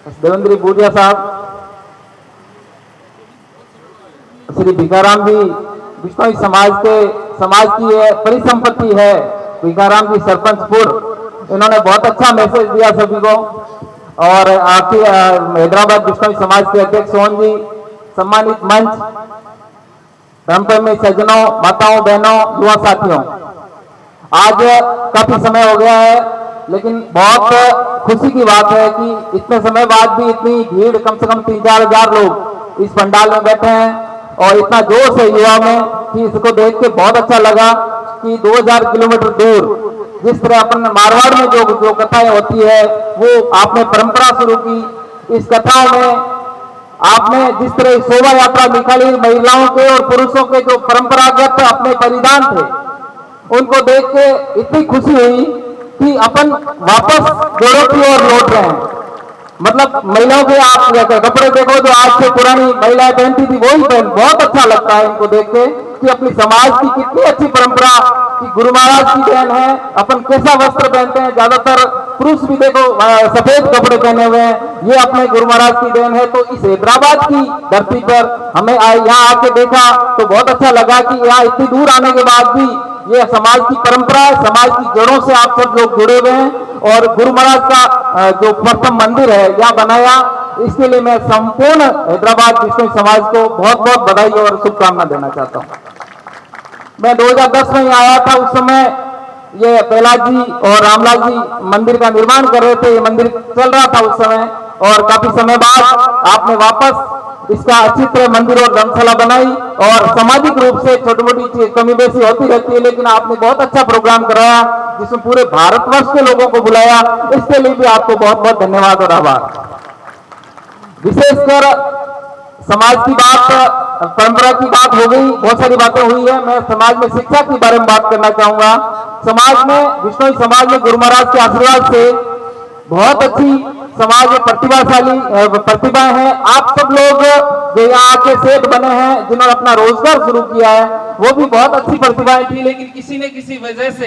देवेंद्र बूढ़िया साहब, श्री भिखाराम जी बिश्नोई समाज की ये परिसंपत्ति है, भिखाराम जी सरपंचपुर, इन्होंने बहुत अच्छा मैसेज दिया सभी को। और आपकी हैदराबाद बिश्नोई समाज के अध्यक्ष सोहन जी, सम्मानित मंच, धर्मप्रेमी सज्जनों, माताओं, बहनों, युवा साथियों, आज काफी समय हो गया है, लेकिन बहुत खुशी की बात है कि इतने समय बाद भी इतनी भीड़, कम से कम 3-4 हजार लोग इस पंडाल में बैठे हैं और इतना जोश है युवा में कि इसको देख के बहुत अच्छा लगा कि 2000 किलोमीटर दूर जिस तरह अपन मारवाड़ में जो कथाएं होती है वो आपने परंपरा शुरू की। इस कथाओं में आपने जिस तरह शोभा यात्रा निकाली, महिलाओं के और पुरुषों के जो परंपरागत अपने परिधान थे उनको देख के इतनी खुशी हुई कि अपन वापस जोड़ों की ओर लौट रहे हैं। मतलब महिलाओं के आप कपड़े देखो जो आज से पुरानी महिलाएं पहनती थी वही पहन, बहुत अच्छा लगता है इनको देख के कि अपनी समाज की कितनी अच्छी परंपरा कि गुरु महाराज की देन है। अपन कैसा वस्त्र पहनते हैं, ज्यादातर पुरुष भी देखो सफेद कपड़े पहने हुए हैं, ये अपने गुरु महाराज की देन है। तो इस हैदराबाद की धरती पर हमें यहाँ आके देखा तो बहुत अच्छा लगा कि यहाँ इतनी दूर आने के बाद भी ये समाज की परंपरा है, समाज की जड़ों से आप सब लोग जुड़े हुए हैं। और गुरु महाराज का जो प्रथम मंदिर है यहाँ बनाया, इसके लिए मैं संपूर्ण हैदराबाद बिश्नोई समाज को बहुत बहुत बधाई और शुभकामना देना चाहता हूँ। मैं 2010 में आया था, उस समय ये प्रहलाद जी और रामलाल जी मंदिर का निर्माण कर रहे थे, ये मंदिर चल रहा था उस समय, और काफी समय बाद आपने वापस इसका अच्छी तरह मंदिर और धर्मशाला बनाई। और सामाजिक रूप से छोटी मोटी कमी बेसी होती रहती है, लेकिन आपने बहुत अच्छा प्रोग्राम कराया जिसमें पूरे भारतवर्ष के लोगों को बुलाया, इसके लिए भी आपको बहुत बहुत धन्यवाद और आभार। विशेषकर समाज की बात, परंपरा की बात हो गई, बहुत सारी बातें हुई है, मैं समाज में शिक्षा के बारे में बात करना चाहूंगा। समाज में, बिश्नोई समाज में गुरु महाराज के आशीर्वाद से बहुत अच्छी समाज में प्रतिभाएं हैं। आप सब लोग जो यहाँ आके सेठ बने हैं, जिन्होंने अपना रोजगार शुरू किया है, वो भी बहुत अच्छी प्रतिभाएं थी, लेकिन किसी न किसी वजह से,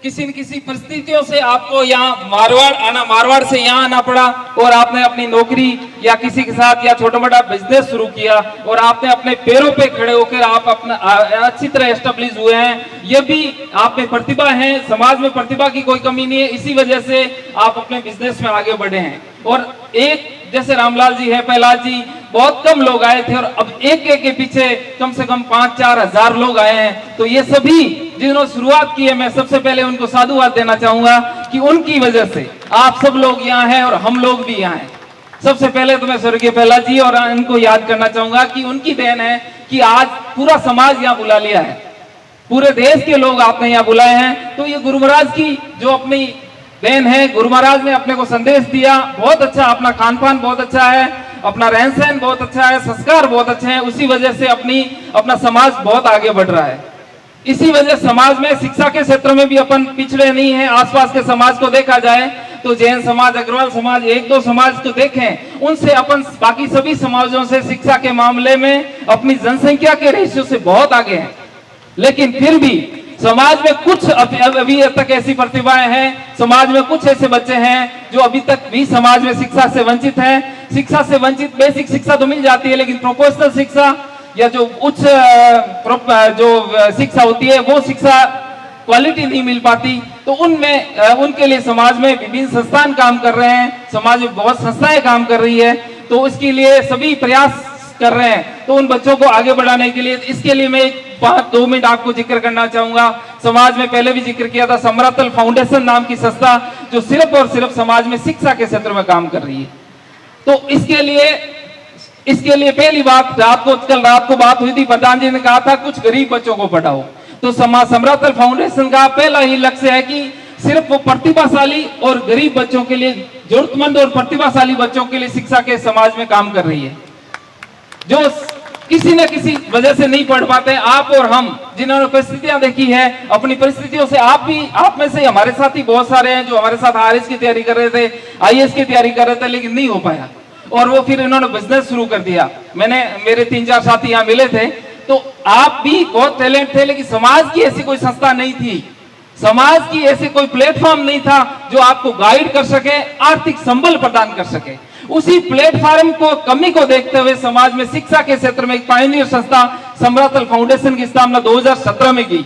किसी न किसी परिस्थितियों से आपको यहाँ मारवाड़ से यहाँ आना पड़ा और आपने अपनी नौकरी या किसी के साथ या छोटा मोटा बिजनेस शुरू किया और आपने अपने पैरों पे खड़े होकर आप अपना अच्छी तरह एस्टेब्लिश हुए हैं। ये भी आप में प्रतिभा है, समाज में प्रतिभा की कोई कमी नहीं है, इसी वजह से आप अपने बिजनेस में आगे बढ़े हैं। और एक जैसे रामलाल जी है, प्रहलाद जी, बहुत कम लोग आए थे और अब एक के पीछे कम से कम 5-4 हजार लोग आए हैं। तो ये सभी जिन्होंने शुरुआत की है, मैं सबसे पहले उनको साधुवाद देना चाहूंगा कि उनकी वजह से आप सब लोग यहाँ हैं और हम लोग भी यहाँ हैं। सबसे पहले तो मैं स्वर्गीय प्रहलाद जी और इनको याद करना चाहूंगा कि उनकी देन है कि आज पूरा समाज यहाँ बुला लिया है, पूरे देश के लोग आपने यहाँ बुलाए हैं। तो ये गुरु महाराज की जो अपनी देन है, गुरु महाराज ने अपने को संदेश दिया, बहुत अच्छा, अपना खान पान बहुत अच्छा है, अपना रहन सहन बहुत अच्छा है, संस्कार बहुत अच्छे हैं, उसी वजह से अपना समाज बहुत आगे बढ़ रहा है। इसी वजह समाज में शिक्षा के क्षेत्र में भी अपन पिछड़े नहीं है। आसपास के समाज को देखा जाए तो जैन समाज, अग्रवाल समाज, 1-2 समाज को देखें, उनसे अपन बाकी सभी समाजों से शिक्षा के मामले में अपनी जनसंख्या के रेशियो से बहुत आगे हैं। लेकिन फिर भी समाज में कुछ अभी तक ऐसी प्रतिभाएं हैं, समाज में कुछ ऐसे बच्चे हैं जो अभी तक भी समाज में शिक्षा से वंचित हैं। शिक्षा से वंचित, बेसिक शिक्षा तो मिल जाती है, लेकिन प्रोफेशनल शिक्षा या जो उच्च जो शिक्षा होती है वो शिक्षा क्वालिटी नहीं मिल पाती। तो उनमें उनके लिए समाज में विभिन्न संस्थान काम कर रहे हैं, समाज में बहुत संस्थाएं काम कर रही है, तो इसके लिए सभी प्रयास कर रहे हैं। तो उन बच्चों को आगे बढ़ाने के लिए, इसके लिए मैं 2 मिनट आपको जिक्र करना चाहूंगा। समाज में पहले भी जिक्र किया था, समरतल फाउंडेशन नाम की संस्था जो सिर्फ और सिर्फ समाज में शिक्षा के क्षेत्र में काम कर रही है। तो इसके लिए पहली बात, कल रात को बात हुई थी, प्रधान जी ने कहा था कुछ गरीब बच्चों को पढ़ाओ। तो समरतल फाउंडेशन का पहला ही लक्ष्य है कि सिर्फ वो प्रतिभाशाली और गरीब बच्चों के लिए, जरूरतमंद और प्रतिभाशाली बच्चों के लिए शिक्षा के समाज में काम कर रही है, जो किसी न किसी वजह से नहीं पढ़ पाते। आप और हम जिन्होंने परिस्थितियां देखी है, अपनी परिस्थितियों से आप में से हमारे साथी बहुत सारे हैं जो हमारे साथ आरएस की तैयारी कर रहे थे, आईएएस की तैयारी कर रहे थे, लेकिन नहीं हो पाया और वो फिर इन्होंने बिजनेस शुरू कर दिया। मेरे 3-4 साथी यहाँ मिले थे, तो आप भी बहुत टैलेंट थे, लेकिन समाज की ऐसी कोई संस्था नहीं थी, समाज की ऐसे कोई प्लेटफॉर्म नहीं था जो आपको गाइड कर सके, आर्थिक संबल प्रदान कर सके। उसी प्लेटफॉर्म को कमी को देखते हुए समाज में शिक्षा के क्षेत्र में एक पायनियर संस्था समरातल फाउंडेशन की स्थापना 2017 में की,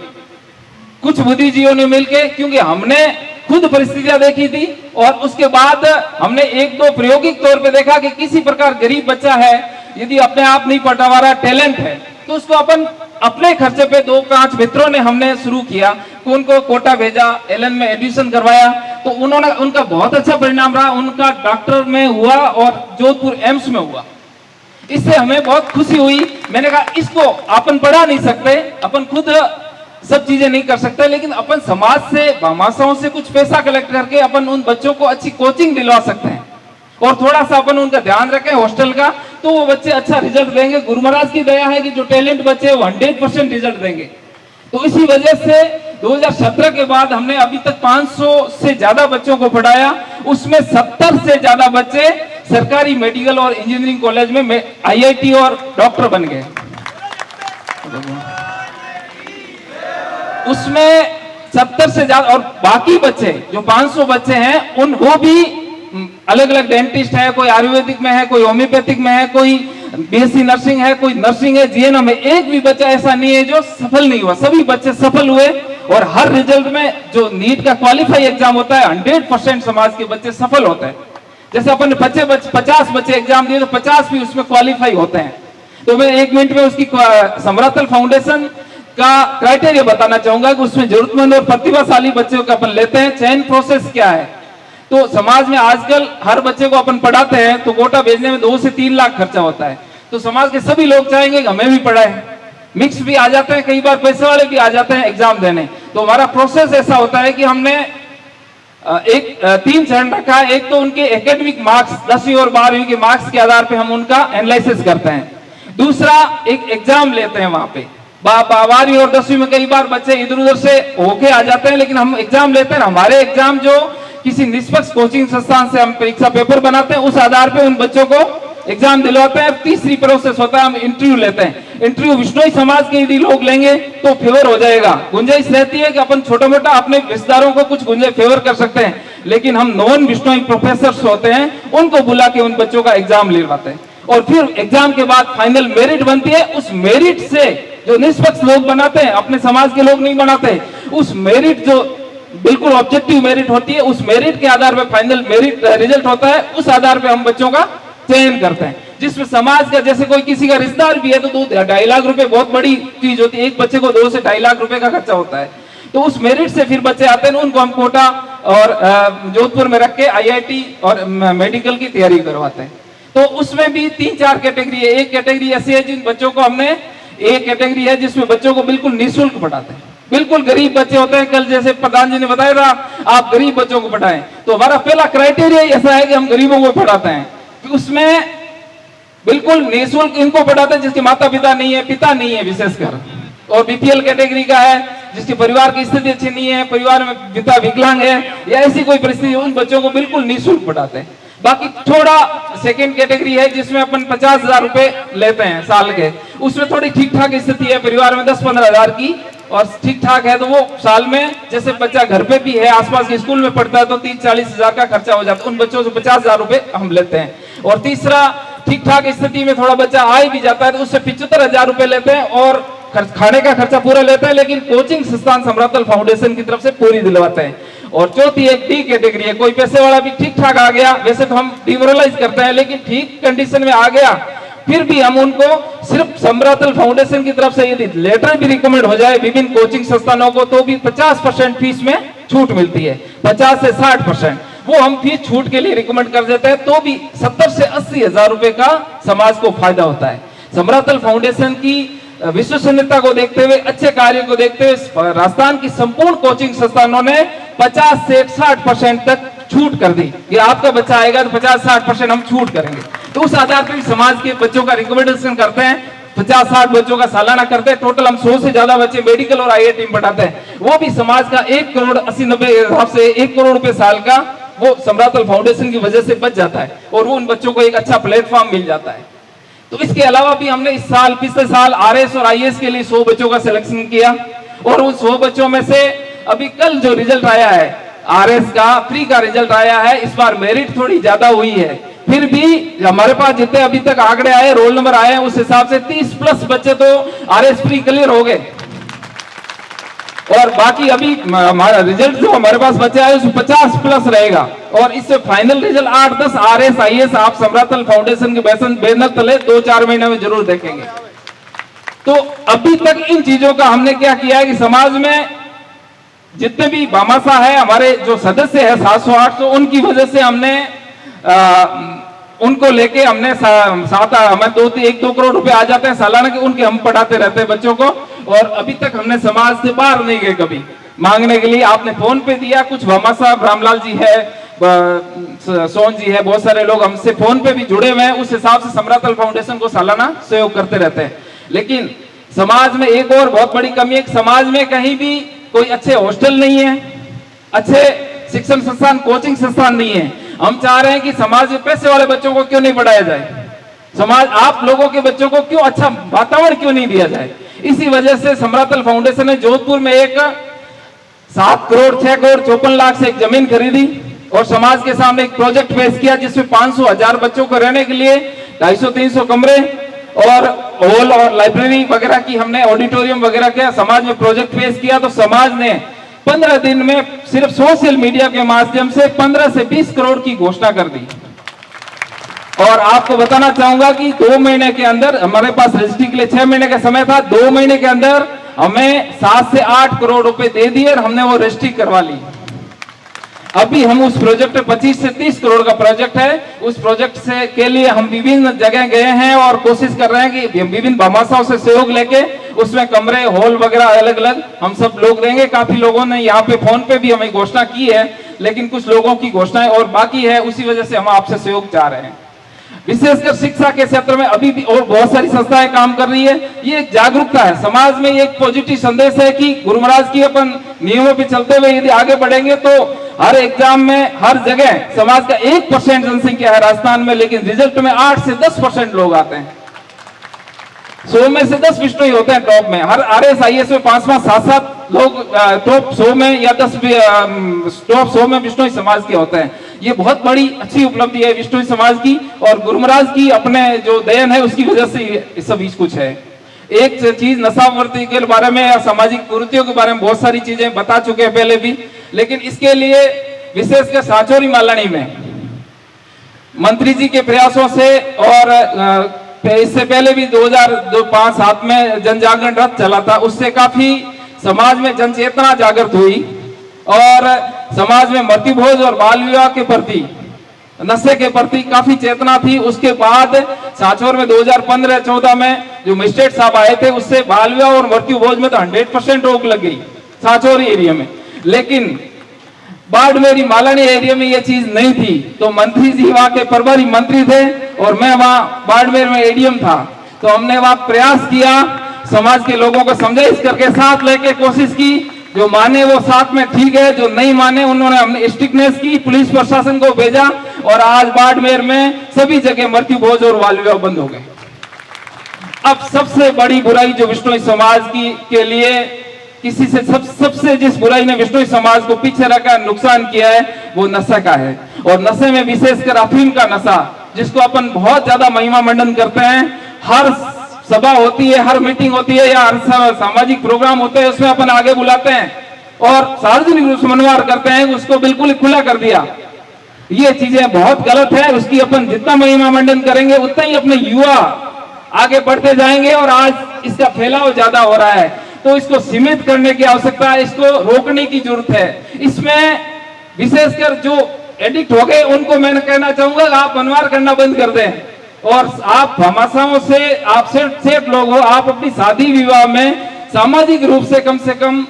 कुछ बुद्धिजीवियों ने मिलकर, क्योंकि हमने खुद परिस्थितियां देखी थी और उसके बाद हमने एक दो प्रायोगिक तौर पे देखा कि किसी प्रकार गरीब बच्चा है, यदि अपने आप नहीं पढ़ा रहा, टैलेंट है, तो उसको अपन अपने खर्चे पे 2-5 मित्रों ने हमने शुरू किया, उनको कोटा भेजा, एलन में एडमिशन करवाया, तो उन्होंने उनका बहुत अच्छा परिणाम रहा, उनका डॉक्टर में हुआ और जोधपुर एम्स में हुआ। इससे हमें बहुत खुशी हुई। मैंने कहा इसको अपन पढ़ा नहीं सकते, अपन खुद सब चीजें नहीं कर सकते, लेकिन अपन समाज से, भामाशाहों से कुछ पैसा कलेक्ट करके अपन उन बच्चों को अच्छी कोचिंग दिलवा सकते हैं और थोड़ा सा अपन उनका ध्यान रखें हॉस्टल का, तो वो बच्चे अच्छा रिजल्ट देंगे। गुरु महाराज की दया है कि जो टैलेंट बच्चे वो 100% रिजल्ट देंगे। तो इसी वजह से 2017 के बाद हमने अभी तक 500 से ज्यादा बच्चों को पढ़ाया, उसमें 70 से ज्यादा बच्चे सरकारी मेडिकल और इंजीनियरिंग कॉलेज में IIT और डॉक्टर बन गए। उसमें 70 से ज्यादा, और बाकी बच्चे जो 500 बच्चे हैं उन वो भी अलग अलग डेंटिस्ट है, कोई आयुर्वेदिक में है, कोई होम्योपैथिक में है, कोई BSc नर्सिंग है, कोई नर्सिंग है, GNM है। एक भी बच्चा ऐसा नहीं है जो सफल नहीं हुआ, सभी बच्चे सफल हुए। और हर रिजल्ट में जो नीट का क्वालिफाई एग्जाम होता है 100% समाज के बच्चे सफल होते हैं। जैसे अपन 50 बच्चे एग्जाम दिए तो 50 भी उसमें क्वालिफाई होते हैं। तो मैं 1 मिनट में उसकी समरातल फाउंडेशन का क्राइटेरिया बताना चाहूंगा कि उसमें जरूरतमंद और प्रतिभाशाली बच्चों को अपन लेते हैं। चयन प्रोसेस क्या है, तो समाज में आजकल हर बच्चे को अपन पढ़ाते हैं तो कोटा भेजने में 2 से 3 लाख खर्चा होता है। तो समाज के सभी लोग चाहेंगे कि हमें भी पढ़ाएं। मिक्स भी आ जाते हैं, कई बार पैसे वाले भी आ जाते हैं एग्जाम देने। तो हमारा प्रोसेस ऐसा होता है कि हमने 3 चरण रखा है। एक तो उनके एकेडमिक मार्क्स, 10वीं और 12वीं के मार्क्स के आधार पे हम उनका एनालिसिस करते हैं। दूसरा, एक एग्जाम लेते हैं वहां पे। 12वीं और 10वीं में कई बार बच्चे इधर उधर से होके आ जाते हैं, लेकिन हम एग्जाम लेते हैं। हमारे एग्जाम जो किसी निष्पक्ष कोचिंग संस्थान से हम परीक्षा पेपर बनाते हैं, उस आधार पे उन बच्चों को एग्जाम दिलवाते हैं। तीसरी प्रोसेस होता है, हम इंटरव्यू लेते हैं। इंटरव्यू विश्नोई समाज के यदि लोग लेंगे तो फेवर हो जाएगा। गुंजाइश रहती है कि अपन छोटा मोटा अपने रिश्तेदारों को कुछ गुंजाइश फेवर कर सकते हैं, लेकिन हम नॉन विश्नोई प्रोफेसर होते हैं, उनको बुला के उन बच्चों का एग्जाम लिलवाते हैं। और फिर एग्जाम के बाद फाइनल मेरिट बनती है। उस मेरिट से जो निष्पक्ष लोग बनाते हैं, अपने समाज के लोग नहीं बनाते, उस मेरिट जो बिल्कुल ऑब्जेक्टिव मेरिट होती है, उस मेरिट के आधार पर फाइनल मेरिट रिजल्ट होता है। उस आधार पर हम बच्चों का चयन करते हैं, जिसमें समाज का, जैसे कोई किसी का रिश्तेदार भी है तो 2-2.5 लाख रुपए बहुत बड़ी चीज होती है। एक बच्चे को 2 से 2.5 लाख रुपए का खर्चा होता है। तो उस मेरिट से फिर बच्चे आते हैं, उनको हम कोटा और जोधपुर में रख के IIT और मेडिकल की तैयारी करवाते हैं। तो उसमें भी 3-4 कैटेगरी है। एक कैटेगरी ऐसी है जिन बच्चों को हमने, एक कैटेगरी है जिसमें बच्चों को बिल्कुल निःशुल्क पढ़ाते हैं। बिल्कुल गरीब बच्चे होते हैं, कल जैसे प्रधान जी ने बताया था आप गरीब बच्चों को पढ़ाएं, तो हमारा पहला क्राइटेरिया ऐसा है कि हम गरीबों को पढ़ाते हैं। उसमें बिल्कुल निःशुल्क इनको पढ़ाते हैं जिसके माता पिता नहीं है, पिता नहीं है विशेषकर, और BPL कैटेगरी का है जिसके परिवार की स्थिति अच्छी नहीं है, परिवार में पिता विकलांग है या ऐसी कोई परिस्थिति, उन बच्चों को बिल्कुल निःशुल्क पढ़ाते हैं। बाकी थोड़ा सेकंड कैटेगरी है जिसमें अपन 50,000 रुपए लेते हैं साल के। उसमें थोड़ी ठीक ठाक स्थिति है, परिवार में 10-15 हजार की और ठीक ठाक है, तो वो साल में, जैसे बच्चा घर पे भी है, आसपास के स्कूल में पढ़ता है, तो 30-40 हजार का खर्चा हो जाता है। उन बच्चों से 50,000 रुपए हम लेते हैं। और तीसरा, ठीक ठाक स्थिति में थोड़ा बच्चा आ भी जाता है तो उससे 75,000 रुपए लेते हैं और खाने का खर्चा पूरा लेता है, लेकिन कोचिंग संस्थान समरातल फाउंडेशन की तरफ से पूरी दिलवाते हैं। और चौथी एक D कैटेगरी है, कोई पैसे वाला भी ठीक ठाक आ गया, वैसे तो हम डिमोरलाइज करते हैं, लेकिन ठीक कंडीशन में आ गया, फिर भी हम उनको सिर्फ समरातल फाउंडेशन की तरफ से यदि लेटर भी रिकमेंड हो जाए विभिन्न कोचिंग संस्थानों को, तो भी 50% फीस में छूट मिलती है। 50 से 60% वो हम फीस छूट के लिए रिकमेंड कर देते हैं, तो भी 70 से 80 हजार रुपए का समाज को फायदा होता है। समरातल फाउंडेशन की विश्वसनीयता को देखते हुए, अच्छे कार्य को देखते हुए राजस्थान की संपूर्ण कोचिंग संस्थानों ने 50 से 60% तक छूट कर दी कि आपका बच्चा आएगा तो 50-60% हम छूट करेंगे। तो उस आधार पर समाज के बच्चों का रिकमेंडेशन करते हैं। 50-60 बच्चों का सालाना करते हैं। टोटल हम 100 से ज्यादा बच्चे मेडिकल और IIT में पढ़ाते हैं। वो भी समाज का 1,80,90 हिसाब से 1 करोड़ रुपए साल का वो समरातल फाउंडेशन की वजह से बच जाता है और वो उन बच्चों को एक अच्छा प्लेटफॉर्म मिल जाता है। तो इसके अलावा भी हमने इस साल, पिछले साल RS और IAS के लिए 100 बच्चों का सिलेक्शन किया और उन 100 बच्चों में से अभी कल जो रिजल्ट आया है RS का, प्री का रिजल्ट आया है, इस बार मेरिट थोड़ी ज्यादा हुई है। फिर भी हमारे पास जितने अभी तक आंकड़े आए, रोल नंबर आए हैं, उस हिसाब से 30+ बच्चे तो आरएस प्री क्लियर हो गए। और बाकी अभी हमारा रिजल्ट जो हमारे पास बचे आए उसमें 50+ रहेगा। और इससे फाइनल रिजल्ट 8-10 आरएस आईएएस आप समरातल फाउंडेशन के बैनर तले 2-4 महीने में जरूर देखेंगे। तो अभी तक इन चीजों का हमने क्या किया है कि समाज में जितने भी भामाशाह है, हमारे जो सदस्य है 700-800, उनकी वजह से हमने उनको लेके हमने हमें 1-2 करोड़ रुपए आ जाते हैं सालाना के, उनके हम पढ़ाते रहते हैं बच्चों को। और अभी तक हमने समाज से बाहर नहीं गए कभी मांगने के लिए। आपने फोन पे दिया, कुछ भामाशाह रामलाल जी है, सोन जी है, बहुत सारे लोग हमसे फोन पे भी जुड़े हुए हैं। उस हिसाब से समरातल फाउंडेशन को सालाना सहयोग करते रहते हैं। लेकिन समाज में एक और बहुत बड़ी कमी है, समाज में कहीं भी कोई अच्छे हॉस्टल नहीं है, अच्छे शिक्षण संस्थान, कोचिंग संस्थान नहीं है। हम चाह रहे हैं कि समाज में पैसे वाले बच्चों को क्यों नहीं पढ़ाया जाए, समाज आप लोगों के बच्चों को क्यों अच्छा वातावरण क्यों नहीं दिया जाए। इसी वजह से समरातल फाउंडेशन ने जोधपुर में एक 7 करोड़ 6 करोड़ 54 लाख से एक जमीन खरीदी और समाज के सामने एक प्रोजेक्ट पेश किया, जिसमें 500-1000 बच्चों को रहने के लिए 250-300 कमरे और हॉल और लाइब्रेरी वगैरह की हमने ऑडिटोरियम वगैरह किया, समाज में प्रोजेक्ट पेश किया। तो समाज ने 15 दिन में सिर्फ सोशल मीडिया के माध्यम से 15 से 20 करोड़ की घोषणा कर दी। और आपको बताना चाहूंगा कि 2 महीने के अंदर, हमारे पास रजिस्ट्री के लिए 6 महीने का समय था, 2 महीने के अंदर हमें 7 से 8 करोड़ रुपए दे दिए और हमने वो रजिस्ट्री करवा ली। अभी हम उस प्रोजेक्ट 25 से 30 करोड़ का प्रोजेक्ट है, उस प्रोजेक्ट से के लिए हम विभिन्न जगह गए हैं और कोशिश कर रहे हैं कि विभिन्न भामाशाहों से सहयोग लेके उसमें कमरे, हॉल वगैरह अलग अलग हम सब लोग देंगे। काफी लोगों ने यहाँ पे फोन पे भी हमें घोषणा की है, लेकिन कुछ लोगों की घोषणाएं और बाकी है, उसी वजह से हम आपसे सहयोग चाह रहे हैं। विशेषकर शिक्षा के क्षेत्र में अभी भी और बहुत सारी संस्थाएं काम कर रही है। ये एक जागरूकता है, समाज में एक पॉजिटिव संदेश है कि गुरु महाराज की अपन नियमों पे चलते हुए यदि आगे बढ़ेंगे तो हर एग्जाम में हर जगह समाज का 1% जनसंख्या है राजस्थान में, लेकिन रिजल्ट में 8 से 10% लोग आते हैं। 100 में से 10 विष्णु ही होते हैं टॉप में। हर आरएस आईएएस में 5-5, 7-7 लोग टॉप 100 में या टॉप 100 में विष्णु समाज के होते हैं। ये बहुत बड़ी अच्छी उपलब्धि है विष्णु समाज की, और गुरु महाराज की अपने जो दयन है उसकी वजह से ये सब कुछ है। एक चीज नशावर्ती के बारे में या सामाजिक कुरीतियों के बारे में बहुत सारी चीजें बता चुके हैं पहले भी, लेकिन इसके लिए विशेषकर साचोरी मालानी में मंत्री जी के प्रयासों से और इससे पहले भी 2005-7 में जन जागरण रथ चला था, उससे काफी समाज में जन चेतना जागृत हुई और समाज में मृत्यु भोज और बाल विवाह के प्रति, नशे के प्रति काफी चेतना थी। उसके बाद सांचौर में 2015-14 में जो मजिस्ट्रेट साहब आए थे, उससे बाल विवाह और मृत्यु भोज में तो 100% रोक लग गई सांचौर एरिया में, लेकिन बाड़मेरी मालानी एरिया में ये चीज नहीं थी। तो मंत्री जी वहां के प्रभारी मंत्री थे और मैं वहां बाड़मेर में एडीएम था, तो हमने वहां प्रयास किया, समाज के लोगों को समझाइश करके साथ लेके कोशिश की, जो माने वो साथ में ठीक है, जो नहीं माने उन्होंने हमने स्ट्रिक्टनेस की, पुलिस प्रशासन को भेजा और आज बाड़मेर में सभी जगह मृत्यु भोज और बाल विवाह बंद हो गए। अब सबसे बड़ी बुराई जो विष्णु समाज की के लिए किसी से सबसे जिस बुराई ने विष्णु समाज को पीछे रखा, नुकसान किया है, वो नशा का है। और नशे में विशेषकर अफीम का नशा, जिसको अपन बहुत ज्यादा महिमा मंडन करते हैं, हर सभा होती है, हर मीटिंग होती है या हर सामाजिक प्रोग्राम होते हैं, उसमें अपन आगे बुलाते हैं और सार्वजनिक रूप से मनवार करते हैं, उसको बिल्कुल खुला कर दिया। ये चीजें बहुत गलत है, उसकी अपन जितना महिमा मंडन करेंगे उतना ही अपने युवा आगे बढ़ते जाएंगे और आज इसका फैलाव ज्यादा हो रहा है, तो इसको सीमित करने की आवश्यकता है, इसको रोकने की जरूरत है। इसमें विशेषकर जो एडिक्ट हो गए उनको मैं कहना चाहूंगा आप मनवार करना बंद कर दें और आप भामाशाहों से आप सेठ लोग हो, आप अपनी शादी विवाह में सामाजिक रूप से कम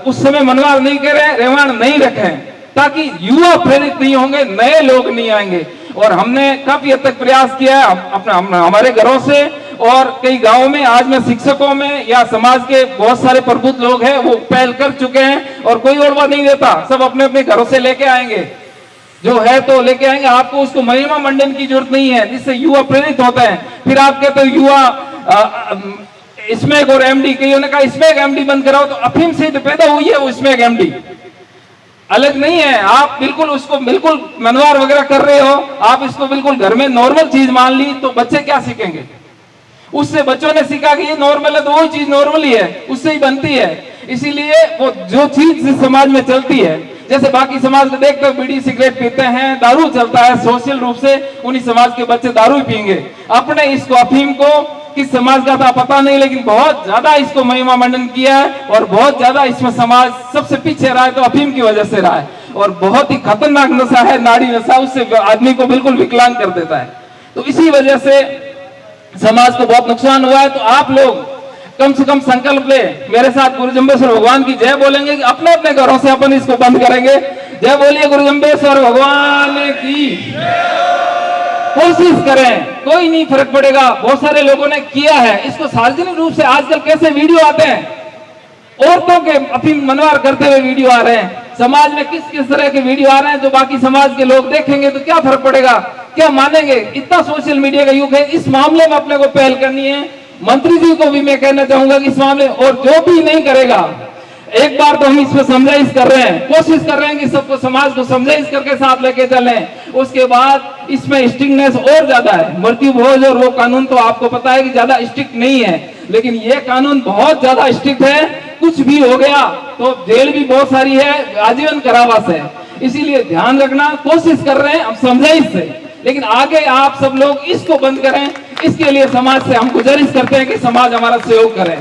उस समय मनवार नहीं करें, रेवान नहीं रखें, ताकि युवा प्रेरित नहीं होंगे, नए लोग नहीं आएंगे। और हमने काफी हद तक प्रयास किया है हमारे घरों से और कई गांवों में, आज मैं शिक्षकों में या समाज के बहुत सारे प्रबुद्ध लोग हैं वो पहल कर चुके हैं और कोई और बात नहीं देता, सब अपने अपने घरों से लेके आएंगे, जो है तो लेके आएंगे। आपको उसको महिमा मंडन की जरूरत नहीं है, जिससे युवा प्रेरित होते हैं। फिर आप कहते हो युवा स्मैक और एमडी, कईयों ने कहा स्मैक एमडी बंद कराओ, तो अफीम से तो पैदा हुई है वो स्मैक एमडी। अलग नहीं है। आप बिल्कुल उसको बिल्कुल मनवार वगैरह कर रहे हो, आप इसको बिल्कुल घर में नॉर्मल चीज मान ली, तो बच्चे क्या सीखेंगे? उससे बच्चों ने सीखा कि ये नॉर्मल है तो वही चीज नॉर्मल ही है, उससे ही बनती है। इसीलिए वो जो चीज समाज में चलती है, जैसे बाकी समाज को देखते हो बीड़ी सिगरेट पीते हैं, दारू चलता है, सोशल रूप से उन्हीं समाज के बच्चे दारू ही पियेंगे। अपने इसको अफीम को किस समाज का था पता नहीं, लेकिन बहुत ज्यादा इसको महिमा मंडन किया है और बहुत ज्यादा इसमें समाज सबसे पीछे रहा है, तो अफीम की वजह से रहा है। और बहुत ही खतरनाक नशा है नाड़ी नशा, उससे आदमी को बिल्कुल विकलांग कर देता है। तो इसी वजह से समाज को बहुत नुकसान हुआ है। तो आप लोग कम से कम संकल्प ले, मेरे साथ गुरु जम्बेश्वर भगवान की जय बोलेंगे कि अपने अपने घरों से अपन इसको बंद करेंगे। जय बोलिए गुरु जम्बेश्वर भगवान की। कोशिश करें, कोई नहीं फर्क पड़ेगा। बहुत सारे लोगों ने किया है इसको सार्वजनिक रूप से। आजकल कैसे वीडियो आते हैं, औरतों के अफीम मनवार करते हुए वीडियो आ रहे हैं। समाज में किस किस तरह के वीडियो आ रहे हैं जो बाकी समाज के लोग देखेंगे तो क्या फर्क पड़ेगा, क्या मानेंगे? इतना सोशल मीडिया का युग है, इस मामले में अपने को पहल करनी है। मंत्री जी को भी मैं कहना चाहूंगा कि इस मामले, और जो भी नहीं करेगा, एक बार तो हम इसमें समझाइश कर रहे हैं, कोशिश कर रहे हैं कि सबको समाज को समझाइश करके साथ लेके चलें। उसके बाद इसमें स्ट्रिक्टनेस और ज्यादा है। मृत्यु भोज और वो कानून तो आपको पता है कि ज्यादा स्ट्रिक्ट नहीं है, लेकिन ये कानून बहुत ज्यादा स्ट्रिक्ट है। कुछ भी हो गया तो जेल भी बहुत सारी है, आजीवन कारावास है। इसीलिए ध्यान रखना, कोशिश कर रहे हैं हम समझाइश से, लेकिन आगे आप सब लोग इसको बंद करें। इसके लिए समाज से हम गुजारिश करते हैं कि समाज हमारा सहयोग करे।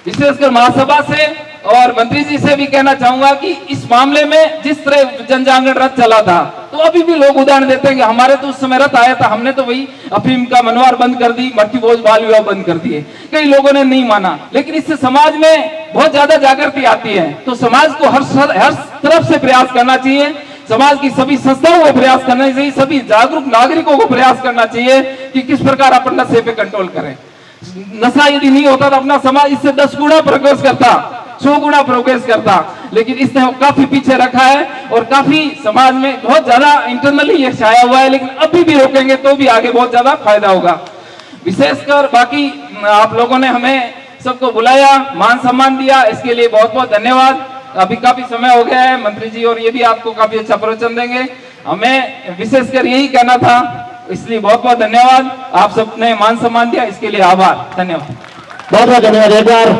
विशेषकर महासभा से और मंत्री जी से भी कहना चाहूंगा कि इस मामले में जिस तरह जन जागरण रथ चला था, तो अभी भी लोग उदाहरण देते हैं कि हमारे तो उस समय रथ आया था, हमने तो वही अफीम का मनवार बंद कर दी, मृत्यु भोज बाल विवाह बंद कर दिए। कई लोगों ने नहीं माना, लेकिन इससे समाज में बहुत ज्यादा जागृति आती है। तो समाज को हर तरफ से प्रयास करना चाहिए। समाज की सभी संस्थाओं को प्रयास करना चाहिए, सभी जागरूक नागरिकों को प्रयास करना चाहिए कि किस प्रकार अपन नशे पे कंट्रोल करें। नशा यदि नहीं होता तो अपना समाज इससे 10 गुना प्रोग्रेस करता, 100 गुना प्रोग्रेस करता, लेकिन इसने काफी पीछे रखा है और काफी समाज में बहुत ज्यादा इंटरनली ये छाया हुआ है। लेकिन अभी भी रोकेंगे तो भी आगे बहुत ज्यादा फायदा होगा। विशेषकर बाकी आप लोगों ने हमें सबको बुलाया, मान सम्मान दिया, इसके लिए बहुत बहुत धन्यवाद। अभी काफी समय हो गया है, मंत्री जी और ये भी आपको काफी अच्छा प्रवचन देंगे। हमें विशेषकर यही कहना था, इसलिए बहुत बहुत धन्यवाद। आप सबने मान सम्मान दिया, इसके लिए आभार, धन्यवाद। बहुत बहुत धन्यवाद। एक बार